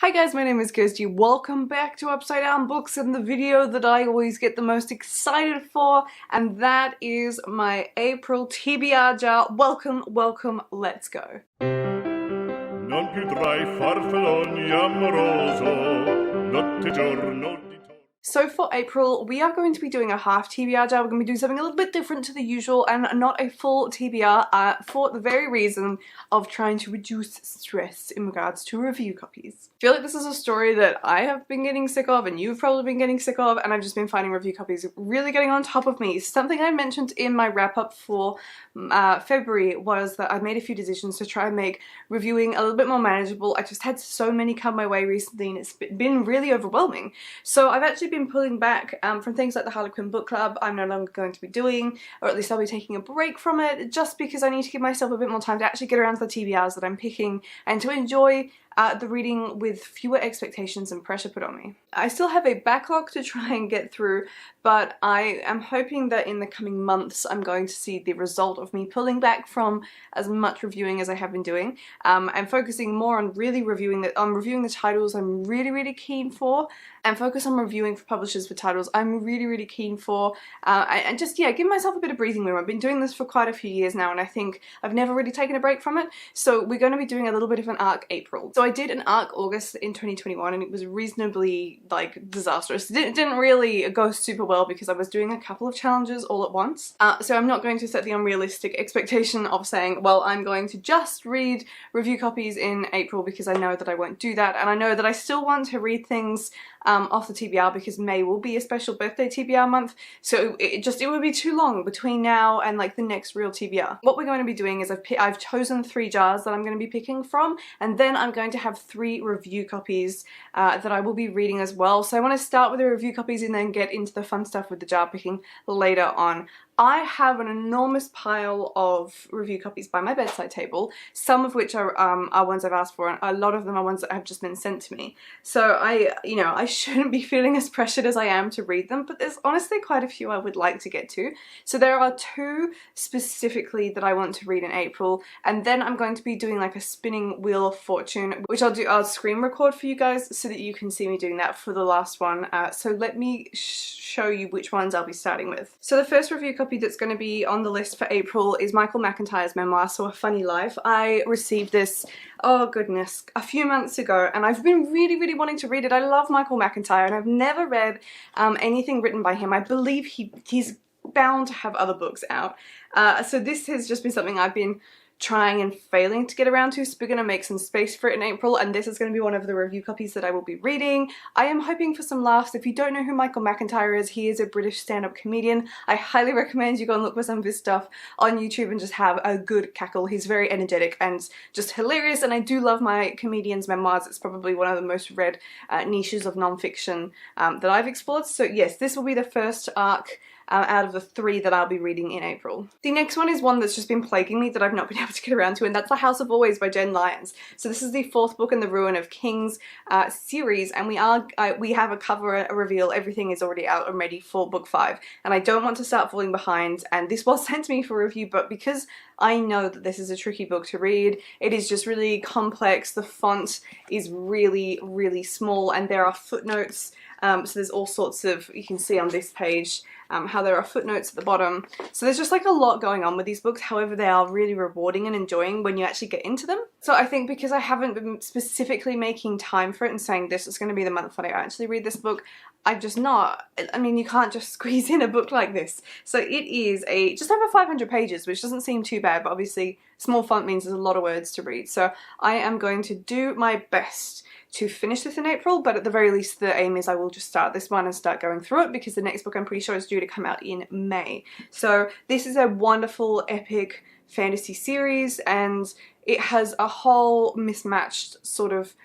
Hi guys, my name is Kirsty. Welcome back to Upside Down Books and the video that I always get the most excited for, and that is my April TBR jar. Welcome, welcome, let's go. Non più tra I farfalloni amoroso, notte giorno. So for April, we are going to be doing a half TBR jar. We're going to be doing something a little bit different to the usual and not a full TBR for the very reason of trying to reduce stress in regards to review copies. I feel like this is a story that I have been getting sick of and you've probably been getting sick of, and I've just been finding review copies really getting on top of me. Something I mentioned in my wrap up for February was that I made a few decisions to try and make reviewing a little bit more manageable. I just had so many come my way recently and it's been really overwhelming. So I've actually been pulling back from things like the Harlequin book club. I'm no longer going to be doing, or at least I'll be taking a break from it, just because I need to give myself a bit more time to actually get around to the TBRs that I'm picking and to enjoy the reading with fewer expectations and pressure put on me. I still have a backlog to try and get through, but I am hoping that in the coming months I'm going to see the result of me pulling back from as much reviewing as I have been doing and focusing more on really reviewing the titles I'm really keen for, and focus on reviewing for publishers for titles I'm really keen for, and just, yeah, give myself a bit of breathing room. I've been doing this for quite a few years now and I think I've never really taken a break from it, so we're going to be doing a little bit of an arc April. So I did an arc August in 2021 and it was reasonably disastrous. It didn't really go super well because I was doing a couple of challenges all at once. So I'm not going to set the unrealistic expectation of saying, well, I'm going to just read review copies in April, because I know that I won't do that, and I know that I still want to read things off the TBR because May will be a special birthday TBR month, so it would be too long between now and like the next real TBR. What we're going to be doing is I've chosen 3 jars that I'm going to be picking from, and then I'm going to have 3 review copies that I will be reading as well. So I want to start with the review copies and then get into the fun stuff with the jar picking later on. I have an enormous pile of review copies by my bedside table, some of which are ones I've asked for, and a lot of them are ones that have just been sent to me. So I shouldn't be feeling as pressured as I am to read them, but there's honestly quite a few I would like to get to. So there are 2 specifically that I want to read in April, and then I'm going to be doing like a spinning wheel of fortune, which I'll screen record for you guys so that you can see me doing that for the last one. So let me show you which ones I'll be starting with. So the first review copy that's going to be on the list for April is Michael McIntyre's memoir, So a Funny Life. I received this, oh goodness, a few months ago, and I've been really wanting to read it. I love Michael McIntyre and I've never read anything written by him. I believe he's bound to have other books out. So this has just been something I've been trying and failing to get around to, so we're going to make some space for it in April, and this is going to be one of the review copies that I will be reading. I am hoping for some laughs. If you don't know who Michael McIntyre is, he is a British stand-up comedian. I highly recommend you go and look for some of his stuff on YouTube and just have a good cackle. He's very energetic and just hilarious, and I do love my comedian's memoirs. It's probably one of the most read niches of non-fiction that I've explored. So yes, this will be the first arc out of the 3 that I'll be reading in April. The next one is one that's just been plaguing me that I've not been able to get around to, and that's The House of Always by Jen Lyons. So this is the 4th book in the Ruin of Kings series, and we have a cover, a reveal, everything is already out and ready for book 5, and I don't want to start falling behind, and this was sent to me for review, but because I know that this is a tricky book to read, it is just really complex, the font is really small, and there are footnotes. So there's all sorts of, you can see on this page how there are footnotes at the bottom. So there's just like a lot going on with these books. However, they are really rewarding and enjoying when you actually get into them. So I think because I haven't been specifically making time for it and saying this is going to be the month that I actually read this book, I've just not, I mean, you can't just squeeze in a book like this. So it is just over 500 pages, which doesn't seem too bad, but obviously small font means there's a lot of words to read. So I am going to do my best to finish this in April, but at the very least the aim is I will just start this one and start going through it, because the next book I'm pretty sure is due to come out in May. So this is a wonderful epic fantasy series, and it has a whole mismatched sort of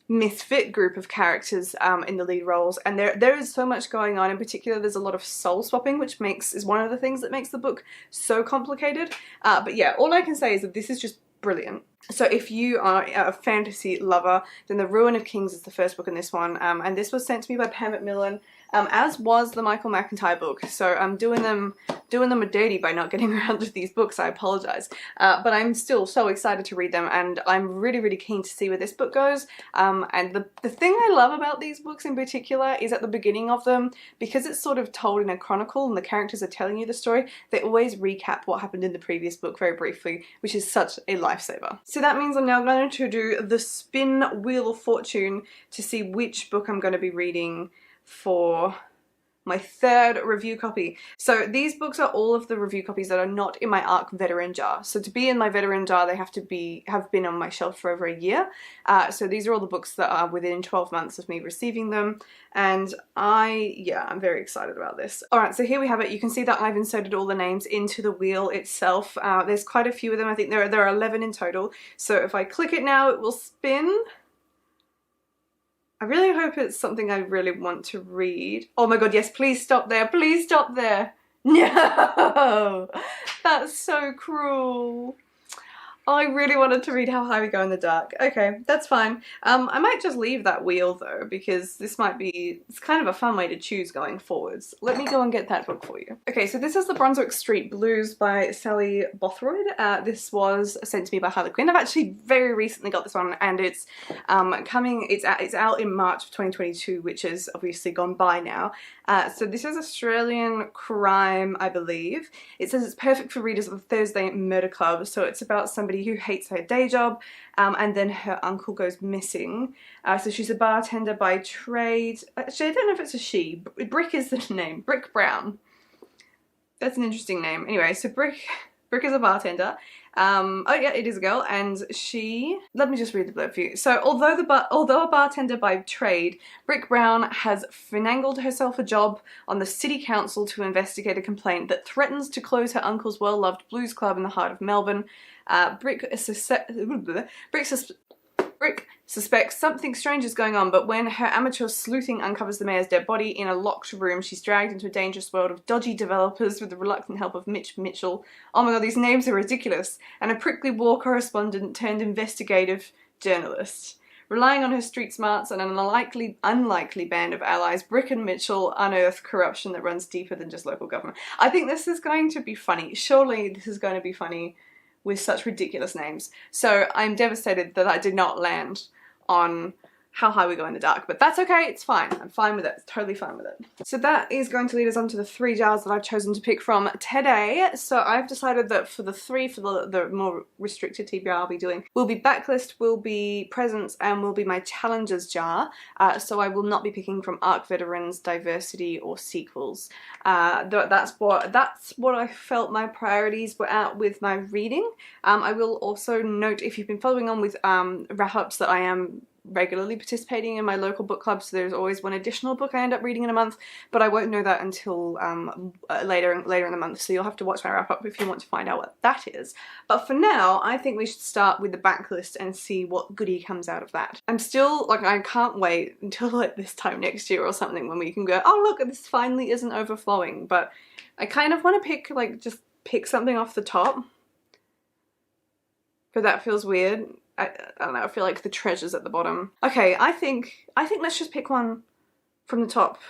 misfit group of characters in the lead roles, and there is so much going on. In particular, there's a lot of soul swapping, which is one of the things that makes the book so complicated. But yeah, all I can say is that this is just brilliant. So if you are a fantasy lover, then The Ruin of Kings is the first book in this one, and this was sent to me by Pam Macmillan, as was the Michael McIntyre book. So I'm doing them a dirty by not getting around to these books. I apologize, but I'm still so excited to read them, and I'm really keen to see where this book goes. And the thing I love about these books in particular is at the beginning of them, because it's sort of told in a chronicle and the characters are telling you the story, they always recap what happened in the previous book very briefly, which is such a lifesaver. So that means I'm now going to do the spin Wheel of Fortune to see which book I'm going to be reading for my third review copy. So these books are all of the review copies that are not in my ARC veteran jar. So to be in my veteran jar, they have been on my shelf for over a year. So these are all the books that are within 12 months of me receiving them. And I'm very excited about this. Alright, so here we have it. You can see that I've inserted all the names into the wheel itself. There's quite a few of them. I think there are 11 in total. So if I click it now, it will spin. I really hope it's something I really want to read. Oh my god, yes, please stop there. Please stop there. No! That's so cruel. I really wanted to read How High We Go in the Dark. Okay, that's fine. I might just leave that wheel though, because this might be, it's kind of a fun way to choose going forwards. Let me go and get that book for you. Okay, so this is The Brunswick Street Blues by Sally Bothroyd. This was sent to me by Harlequin. I've actually very recently got this one, and it's it's out in March of 2022, which has obviously gone by now. So this is Australian crime, I believe. It says it's perfect for readers of the Thursday Murder Club, so it's about somebody who hates her day job, and then her uncle goes missing. So she's a bartender by trade. Actually, I don't know if it's a she. Brick is the name. Brick Brown. That's an interesting name. Anyway, so Brick is a bartender. Oh yeah, it is a girl, and she... Let me just read the blurb for you. So, although a bartender by trade, Brick Brown has finangled herself a job on the city council to investigate a complaint that threatens to close her uncle's well-loved blues club in the heart of Melbourne. Brick suspects something strange is going on, but when her amateur sleuthing uncovers the mayor's dead body in a locked room, she's dragged into a dangerous world of dodgy developers with the reluctant help of Mitch Mitchell. Oh my god, these names are ridiculous. And a prickly war correspondent turned investigative journalist. Relying on her street smarts and an unlikely band of allies, Brick and Mitchell unearth corruption that runs deeper than just local government. I think this is going to be funny. Surely this is going to be funny with such ridiculous names. So I'm devastated that I did not land on How High We Go in the Dark, but that's okay, it's fine. I'm fine with it, totally fine with it. So that is going to lead us on to the 3 jars that I've chosen to pick from today. So I've decided that for the more restricted TBR I'll be doing, will be backlist, will be presents, and will be my challenges jar. So I will not be picking from ARC Veterans, Diversity, or sequels. That's what I felt my priorities were at with my reading. I will also note, if you've been following on with wrap-ups, that I am regularly participating in my local book club, so there's always one additional book I end up reading in a month, but I won't know that until later in the month, so you'll have to watch my wrap up if you want to find out what that is. But for now, I think we should start with the backlist and see what goodie comes out of that. I'm still, like, I can't wait until like this time next year or something when we can go, oh look, this finally isn't overflowing, but I kind of want to pick, like, just pick something off the top, but that feels weird. I don't know, I feel like the treasure's at the bottom. Okay, I think let's just pick one from the top.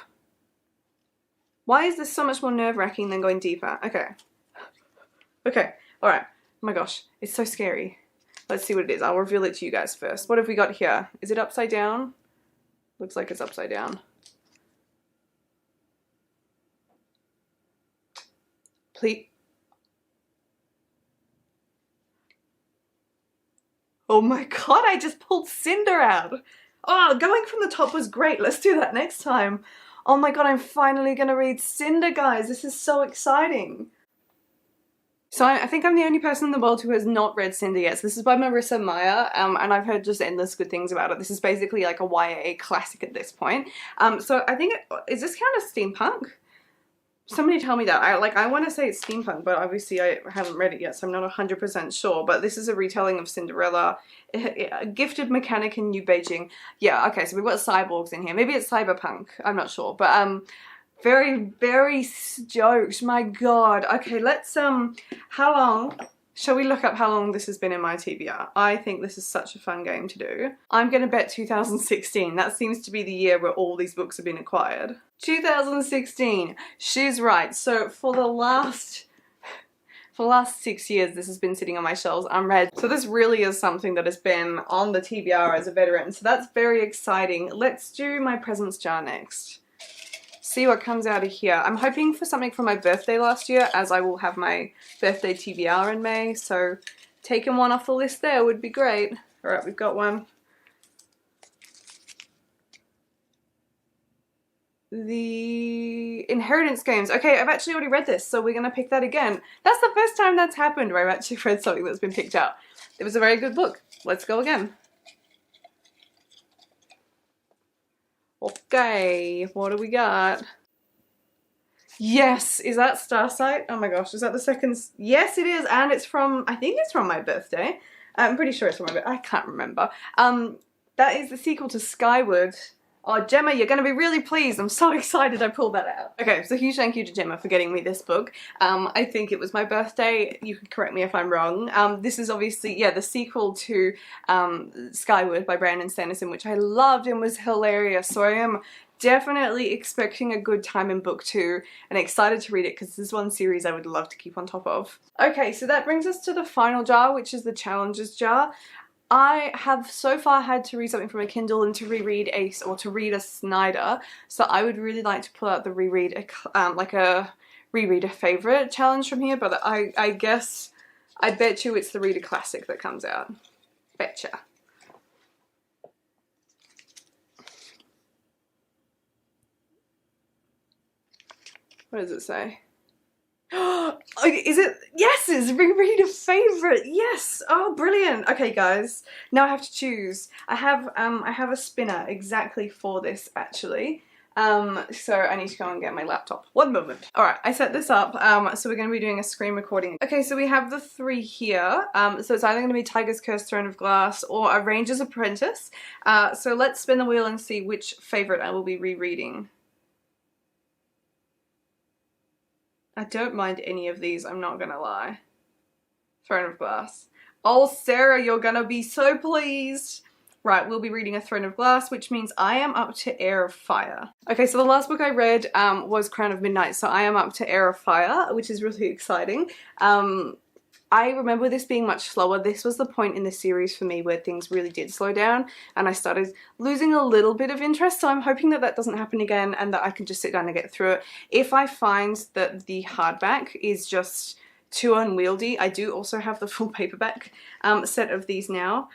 Why is this so much more nerve-wracking than going deeper? Okay. Okay, alright. Oh my gosh, it's so scary. Let's see what it is. I'll reveal it to you guys first. What have we got here? Is it upside down? Looks like it's upside down. Please. Oh my god, I just pulled Cinder out! Oh, going from the top was great. Let's do that next time. Oh my god, I'm finally gonna read Cinder, guys. This is so exciting. So I think I'm the only person in the world who has not read Cinder yet. So this is by Marissa Meyer, and I've heard just endless good things about it. This is basically like a YA classic at this point. So I think, is this kind of steampunk? Somebody tell me that. I want to say it's steampunk, but obviously I haven't read it yet, so I'm not 100% sure. But this is a retelling of Cinderella, a gifted mechanic in New Beijing. Yeah, okay, so we've got cyborgs in here. Maybe it's cyberpunk. I'm not sure. But very, very stoked. My god. Okay, let's, how long Shall we look up how long this has been in my TBR? I think this is such a fun game to do. I'm gonna bet 2016. That seems to be the year where all these books have been acquired. 2016. She's right. So for the last 6 years, this has been sitting on my shelves unread. So this really is something that has been on the TBR as a veteran. So that's very exciting. Let's do my presents jar next. See what comes out of here. I'm hoping for something for my birthday last year, as I will have my birthday TBR in May, so taking one off the list there would be great. Alright, we've got one. The Inheritance Games. Okay, I've actually already read this, so we're gonna pick that again. That's the first time that's happened where I've actually read something that's been picked out. It was a very good book. Let's go again. Okay, what do we got? Yes, is that Starsight? Oh my gosh, is that the second? Yes, it is, and it's from, I think it's from my birthday. I'm pretty sure it's from my birthday. I can't remember. That is the sequel to Skyward. Oh, Gemma, you're going to be really pleased. I'm so excited I pulled that out. Okay, so huge thank you to Gemma for getting me this book. I think it was my birthday. You can correct me if I'm wrong. This is obviously, yeah, the sequel to Skyward by Brandon Sanderson, which I loved and was hilarious. So I am definitely expecting a good time in book 2 and excited to read it because this is one series I would love to keep on top of. Okay, so that brings us to the final jar, which is the Challenges jar. I have so far had to read something from a Kindle and to reread to read a Snyder, so I would really like to pull out the reread a favourite challenge from here, but I guess, I bet you it's the Read a Classic that comes out. Betcha. What does it say? Is it? Yes, it's reread a favourite. Yes. Oh, brilliant. Okay, guys. Now I have to choose. I have a spinner exactly for this actually. So I need to go and get my laptop. One moment. All right, I set this up. So we're going to be doing a screen recording. Okay, so we have the 3 here. So it's either going to be Tiger's Curse, Throne of Glass, or A Ranger's Apprentice. So let's spin the wheel and see which favourite I will be rereading. I don't mind any of these, I'm not gonna lie. Throne of Glass. Oh, Sarah, you're gonna be so pleased. Right, we'll be reading A Throne of Glass, which means I am up to Heir of Fire. Okay, so the last book I read was Crown of Midnight, so I am up to Heir of Fire, which is really exciting. I remember this being much slower. This was the point in the series for me where things really did slow down and I started losing a little bit of interest, so I'm hoping that that doesn't happen again and that I can just sit down and get through it. If I find that the hardback is just too unwieldy, I do also have the full paperback set of these now,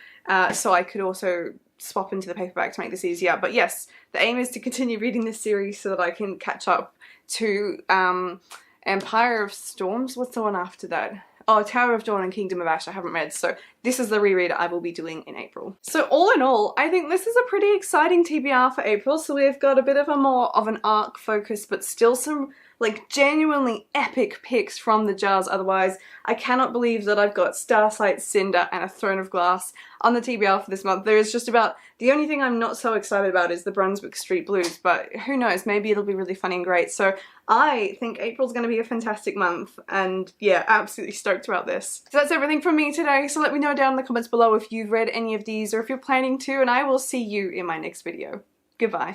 so I could also swap into the paperback to make this easier. But yes, the aim is to continue reading this series so that I can catch up to Empire of Storms. What's the one after that? Oh, Tower of Dawn and Kingdom of Ash I haven't read, so this is the reread I will be doing in April. So all in all, I think this is a pretty exciting TBR for April. So we've got a bit of a more of an arc focus, but still some like genuinely epic picks from the jars. Otherwise, I cannot believe that I've got Starsight, Cinder, and A Throne of Glass on the TBR for this month. There is just about, the only thing I'm not so excited about is the Brunswick Street Blues, but who knows, maybe it'll be really funny and great. So I think April's going to be a fantastic month, and yeah, absolutely stoked about this. So that's everything from me today, so let me know down in the comments below if you've read any of these or if you're planning to, and I will see you in my next video. Goodbye.